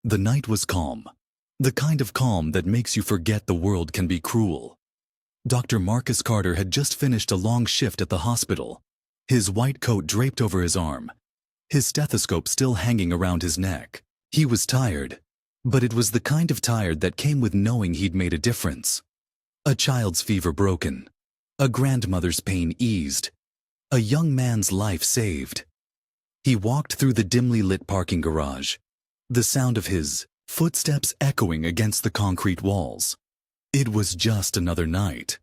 The night was calm. The kind of calm that makes you forget the world can be cruel. Dr. Marcus Carter had just finished a long shift at the hospital, his white coat draped over his arm, his stethoscope still hanging around his neck. He was tired, but it was the kind of tired that came with knowing he'd made a difference. A child's fever broken, a grandmother's pain eased, a young man's life saved. He walked through the dimly lit parking garage, the sound of his footsteps echoing against the concrete walls. It was just another night.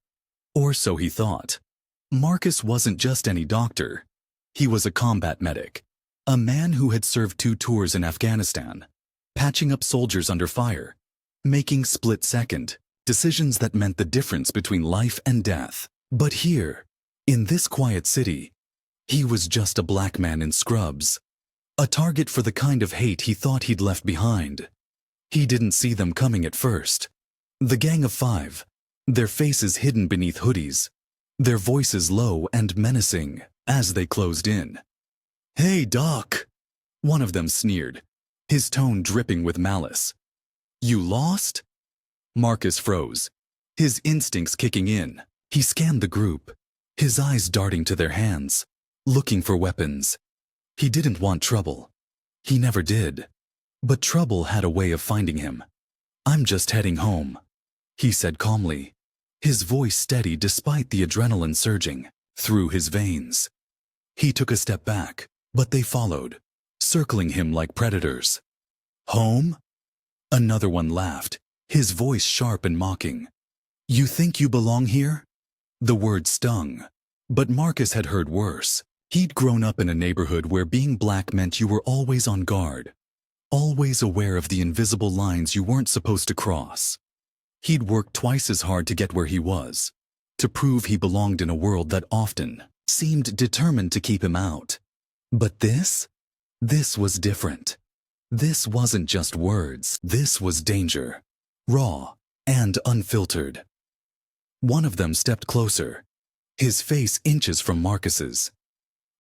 Or so he thought. Marcus wasn't just any doctor. He was a combat medic, a man who had served 2 tours in Afghanistan, patching up soldiers under fire, making split-second decisions that meant the difference between life and death. But here, in this quiet city, he was just a black man in scrubs, a target for the kind of hate he thought he'd left behind. He didn't see them coming at first. The gang of 5, their faces hidden beneath hoodies, their voices low and menacing as they closed in. "Hey, Doc," one of them sneered, his tone dripping with malice. "You lost?" Marcus froze, his instincts kicking in. He scanned the group, his eyes darting to their hands, looking for weapons. He didn't want trouble. He never did. But trouble had a way of finding him. "I'm just heading home," he said calmly, his voice steady despite the adrenaline surging through his veins. He took a step back, but they followed, circling him like predators. "Home?" Another one laughed, his voice sharp and mocking. "You think you belong here?" The word stung, but Marcus had heard worse. He'd grown up in a neighborhood where being black meant you were always on guard, always aware of the invisible lines you weren't supposed to cross. He'd worked twice as hard to get where he was, to prove he belonged in a world that often seemed determined to keep him out. But this was different. This wasn't just words. This was danger, raw and unfiltered. One of them stepped closer, his face inches from Marcus's.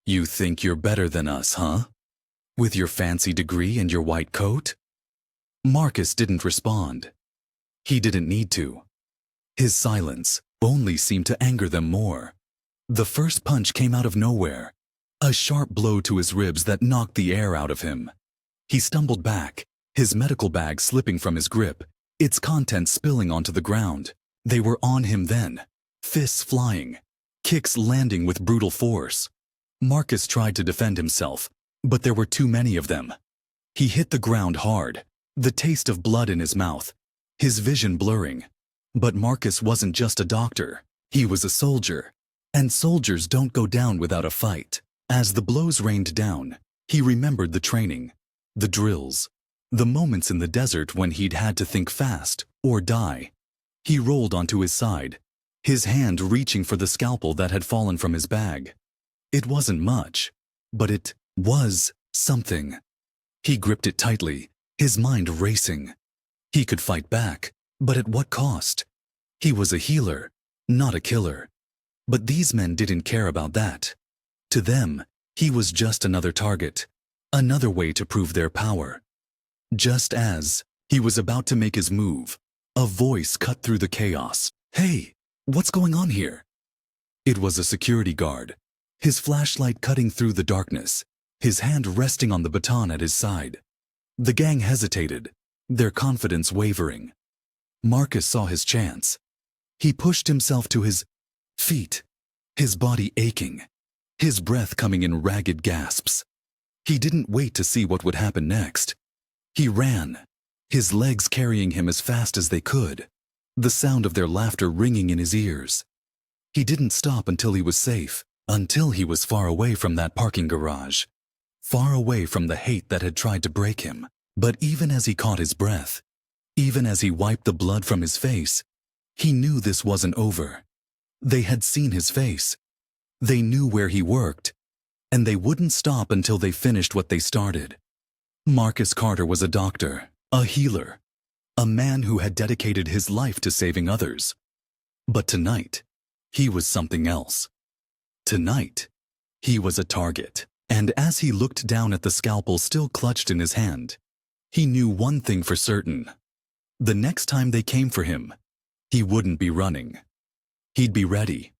"You think you're better than us, huh? With your fancy degree and your white coat?" Marcus didn't respond. He didn't need to. His silence only seemed to anger them more. The first punch came out of nowhere, a sharp blow to his ribs that knocked the air out of him. He stumbled back, his medical bag slipping from his grip, its contents spilling onto the ground. They were on him then, fists flying, kicks landing with brutal force. Marcus tried to defend himself, but there were too many of them. He hit the ground hard, the taste of blood in his mouth, his vision blurring. But Marcus wasn't just a doctor. He was a soldier, and soldiers don't go down without a fight. As the blows rained down, he remembered the training, the drills, the moments in the desert when he'd had to think fast or die. He rolled onto his side, his hand reaching for the scalpel that had fallen from his bag. It wasn't much, but it was something. He gripped it tightly, his mind racing. He could fight back, but at what cost? He was a healer, not a killer. But these men didn't care about that. To them, he was just another target, another way to prove their power. Just as he was about to make his move, a voice cut through the chaos. "Hey, what's going on here?" It was a security guard, his flashlight cutting through the darkness, his hand resting on the baton at his side. The gang hesitated, their confidence wavering. Marcus saw his chance. He pushed himself to his feet, his body aching, his breath coming in ragged gasps. He didn't wait to see what would happen next. He ran, his legs carrying him as fast as they could, the sound of their laughter ringing in his ears. He didn't stop until he was safe, until he was far away from that parking garage, far away from the hate that had tried to break him. But even as he caught his breath, even as he wiped the blood from his face, he knew this wasn't over. They had seen his face. They knew where he worked, and they wouldn't stop until they finished what they started. Marcus Carter was a doctor, a healer, a man who had dedicated his life to saving others. But tonight, he was something else. Tonight, he was a target. And as he looked down at the scalpel still clutched in his hand, He knew one thing for certain. The next time they came for him, he wouldn't be running. He'd be ready.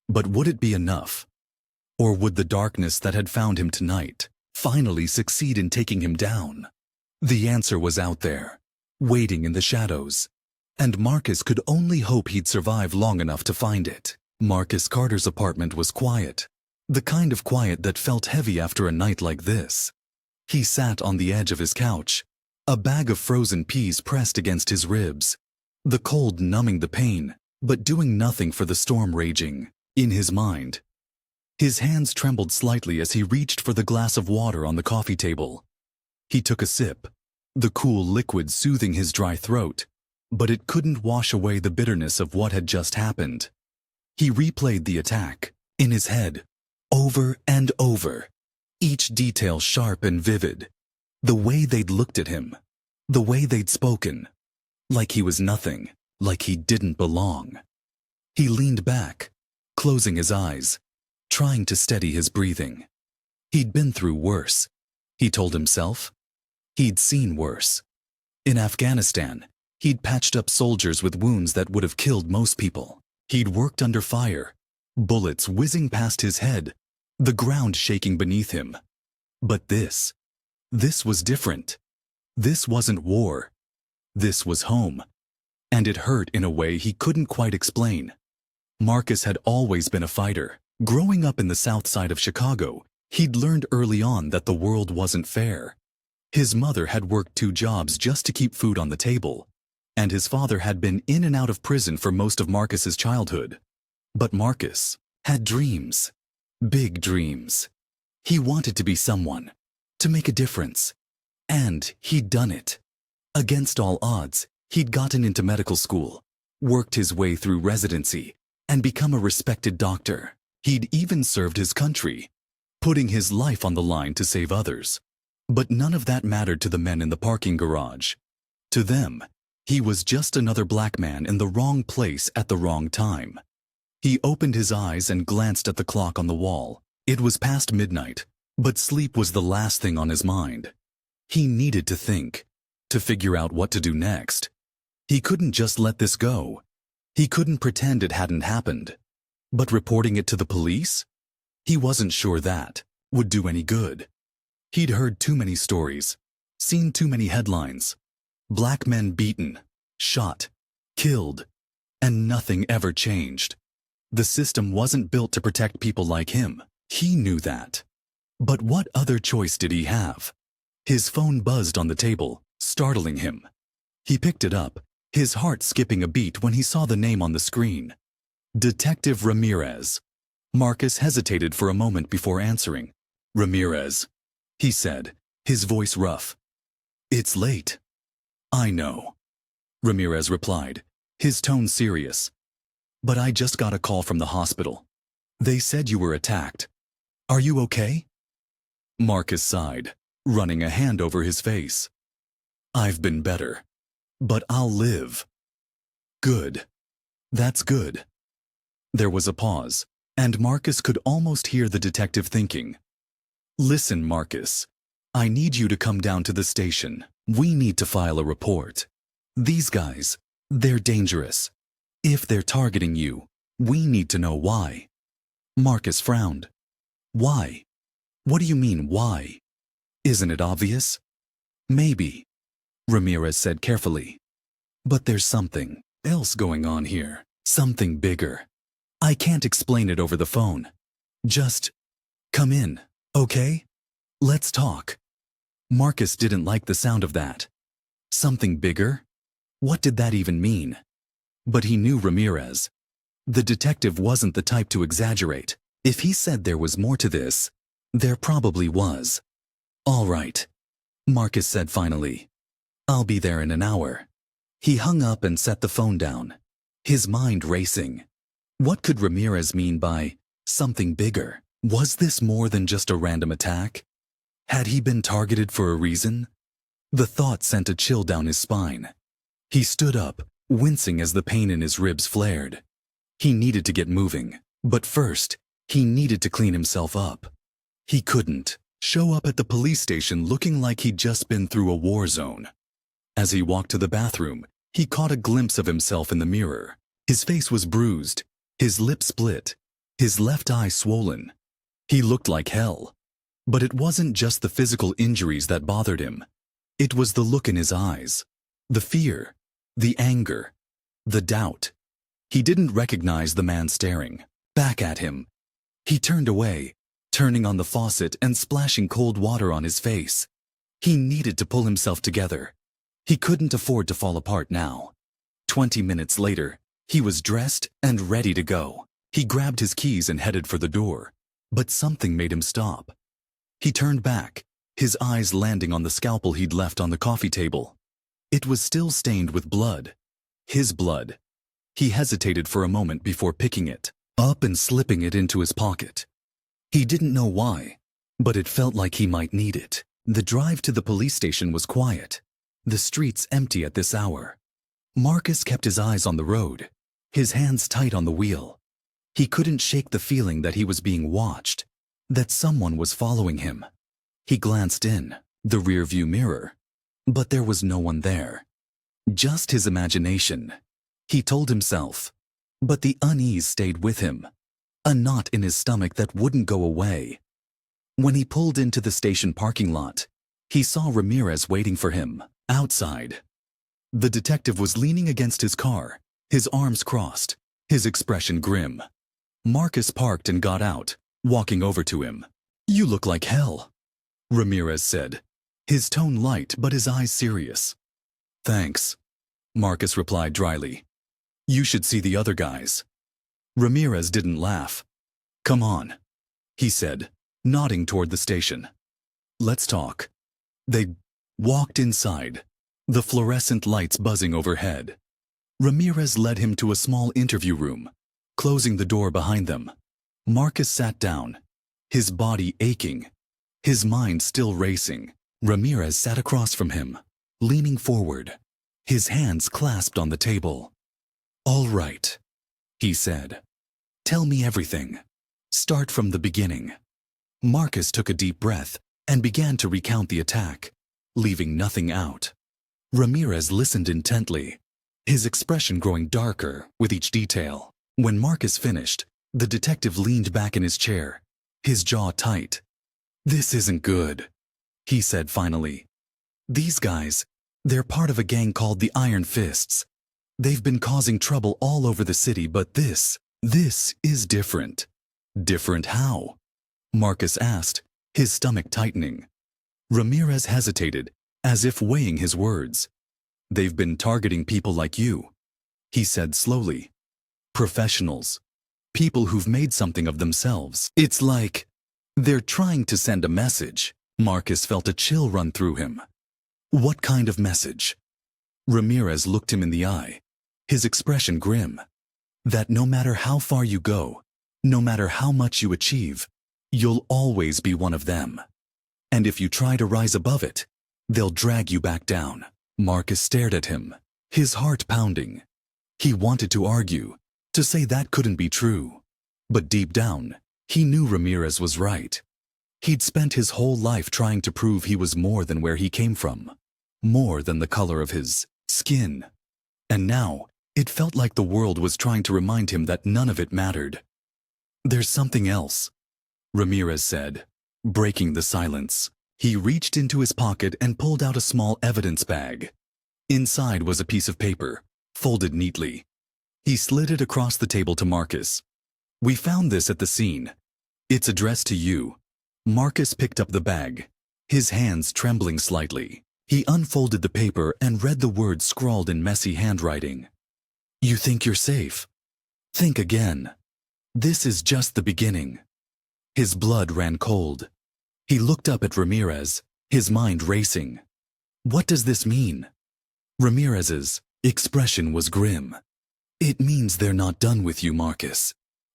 But would it be enough? Or would the darkness that had found him tonight finally succeed in taking him down? The answer was out there, waiting in the shadows, and Marcus could only hope he'd survive long enough to find it. Marcus Carter's apartment was quiet, the kind of quiet that felt heavy after a night like this. He sat on the edge of his couch, a bag of frozen peas pressed against his ribs, the cold numbing the pain, but doing nothing for the storm raging in his mind. His hands trembled slightly as he reached for the glass of water on the coffee table. He took a sip, the cool liquid soothing his dry throat, but it couldn't wash away the bitterness of what had just happened. He replayed the attack, in his head, over and over, each detail sharp and vivid. The way they'd looked at him, the way they'd spoken, like he was nothing, like he didn't belong. He leaned back, closing his eyes, trying to steady his breathing. He'd been through worse, he told himself. He'd seen worse. In Afghanistan, he'd patched up soldiers with wounds that would have killed most people. He'd worked under fire, bullets whizzing past his head, the ground shaking beneath him. But this was different. This wasn't war. This was home. And it hurt in a way he couldn't quite explain. Marcus had always been a fighter. Growing up in the south side of Chicago, he'd learned early on that the world wasn't fair. His mother had worked 2 jobs just to keep food on the table, and his father had been in and out of prison for most of Marcus's childhood. But Marcus had dreams, big dreams. He wanted to be someone, to make a difference, and he'd done it. Against all odds, he'd gotten into medical school, worked his way through residency, and become a respected doctor. He'd even served his country, putting his life on the line to save others. But none of that mattered to the men in the parking garage. To them, he was just another black man in the wrong place at the wrong time. He opened his eyes and glanced at the clock on the wall. It was past midnight, but sleep was the last thing on his mind. He needed to think, to figure out what to do next. He couldn't just let this go. He couldn't pretend it hadn't happened. But reporting it to the police? He wasn't sure that would do any good. He'd heard too many stories, seen too many headlines. Black men beaten, shot, killed, and nothing ever changed. The system wasn't built to protect people like him. He knew that. But what other choice did he have? His phone buzzed on the table, startling him. He picked it up, his heart skipping a beat when he saw the name on the screen. Detective Ramirez. Marcus hesitated for a moment before answering. Ramirez, he said, his voice rough. It's late. I know, Ramirez replied, his tone serious. But I just got a call from the hospital. They said you were attacked. Are you okay? Marcus sighed, running a hand over his face. I've been better. But I'll live. Good. That's good. There was a pause, and Marcus could almost hear the detective thinking. Listen, Marcus. I need you to come down to the station. We need to file a report. These guys, they're dangerous. If they're targeting you, we need to know why. Marcus frowned. Why? What do you mean, why? Isn't it obvious? Maybe, Ramirez said carefully. But there's something else going on here. Something bigger. I can't explain it over the phone. Just come in, okay? Let's talk. Marcus didn't like the sound of that. Something bigger? What did that even mean? But he knew Ramirez. The detective wasn't the type to exaggerate. If he said there was more to this, there probably was. All right, Marcus said finally. I'll be there in an hour. He hung up and set the phone down, his mind racing. What could Ramirez mean by something bigger? Was this more than just a random attack? Had he been targeted for a reason? The thought sent a chill down his spine. He stood up, wincing as the pain in his ribs flared. He needed to get moving, but first, he needed to clean himself up. He couldn't show up at the police station looking like he'd just been through a war zone. As he walked to the bathroom, he caught a glimpse of himself in the mirror. His face was bruised, his lip split, his left eye swollen. He looked like hell. But it wasn't just the physical injuries that bothered him. It was the look in his eyes, the fear, the anger, the doubt. He didn't recognize the man staring back at him. He turned away, turning on the faucet and splashing cold water on his face. He needed to pull himself together. He couldn't afford to fall apart now. 20 minutes later, he was dressed and ready to go. He grabbed his keys and headed for the door, but something made him stop. He turned back, his eyes landing on the scalpel he'd left on the coffee table. It was still stained with blood. His blood. He hesitated for a moment before picking it up and slipping it into his pocket. He didn't know why, but it felt like he might need it. The drive to the police station was quiet, the streets empty at this hour. Marcus kept his eyes on the road, his hands tight on the wheel. He couldn't shake the feeling that he was being watched, that someone was following him. He glanced in the rearview mirror, but there was no one there. Just his imagination, he told himself. But the unease stayed with him, a knot in his stomach that wouldn't go away. When he pulled into the station parking lot, he saw Ramirez waiting for him outside. The detective was leaning against his car, his arms crossed, his expression grim. Marcus parked and got out, walking over to him. "You look like hell," Ramirez said, his tone light but his eyes serious. "Thanks," Marcus replied dryly. "You should see the other guys." Ramirez didn't laugh. "Come on," he said, nodding toward the station. "Let's talk." They walked inside, the fluorescent lights buzzing overhead. Ramirez led him to a small interview room, closing the door behind them. Marcus sat down, his body aching, his mind still racing. Ramirez sat across from him, leaning forward, his hands clasped on the table. "All right," he said. "Tell me everything. Start from the beginning." Marcus took a deep breath and began to recount the attack, leaving nothing out. Ramirez listened intently, his expression growing darker with each detail. When Marcus finished, the detective leaned back in his chair, his jaw tight. "This isn't good," he said finally. "These guys, they're part of a gang called the Iron Fists. They've been causing trouble all over the city, but this is different." "Different how?" Marcus asked, his stomach tightening. Ramirez hesitated, as if weighing his words. "They've been targeting people like you," he said slowly. "Professionals. People who've made something of themselves. It's like they're trying to send a message." Marcus felt a chill run through him. "What kind of message?" Ramirez looked him in the eye, his expression grim. "That no matter how far you go, no matter how much you achieve, you'll always be one of them. And if you try to rise above it, they'll drag you back down." Marcus stared at him, his heart pounding. He wanted to argue, to say that couldn't be true. But deep down, he knew Ramirez was right. He'd spent his whole life trying to prove he was more than where he came from, more than the color of his skin. And now, it felt like the world was trying to remind him that none of it mattered. "There's something else," Ramirez said, breaking the silence. He reached into his pocket and pulled out a small evidence bag. Inside was a piece of paper, folded neatly. He slid it across the table to Marcus. "We found this at the scene. It's addressed to you." Marcus picked up the bag, his hands trembling slightly. He unfolded the paper and read the words scrawled in messy handwriting. "You think you're safe? Think again. This is just the beginning." His blood ran cold. He looked up at Ramirez, his mind racing. "What does this mean?" Ramirez's expression was grim. "It means they're not done with you, Marcus.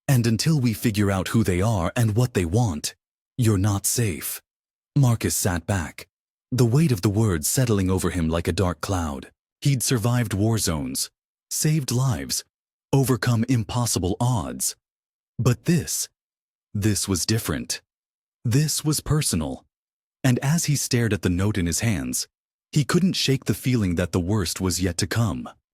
And until we figure out who they are and what they want, you're not safe." Marcus sat back, the weight of the words settling over him like a dark cloud. He'd survived war zones, saved lives, overcome impossible odds. But this was different. This was personal. And as he stared at the note in his hands, he couldn't shake the feeling that the worst was yet to come.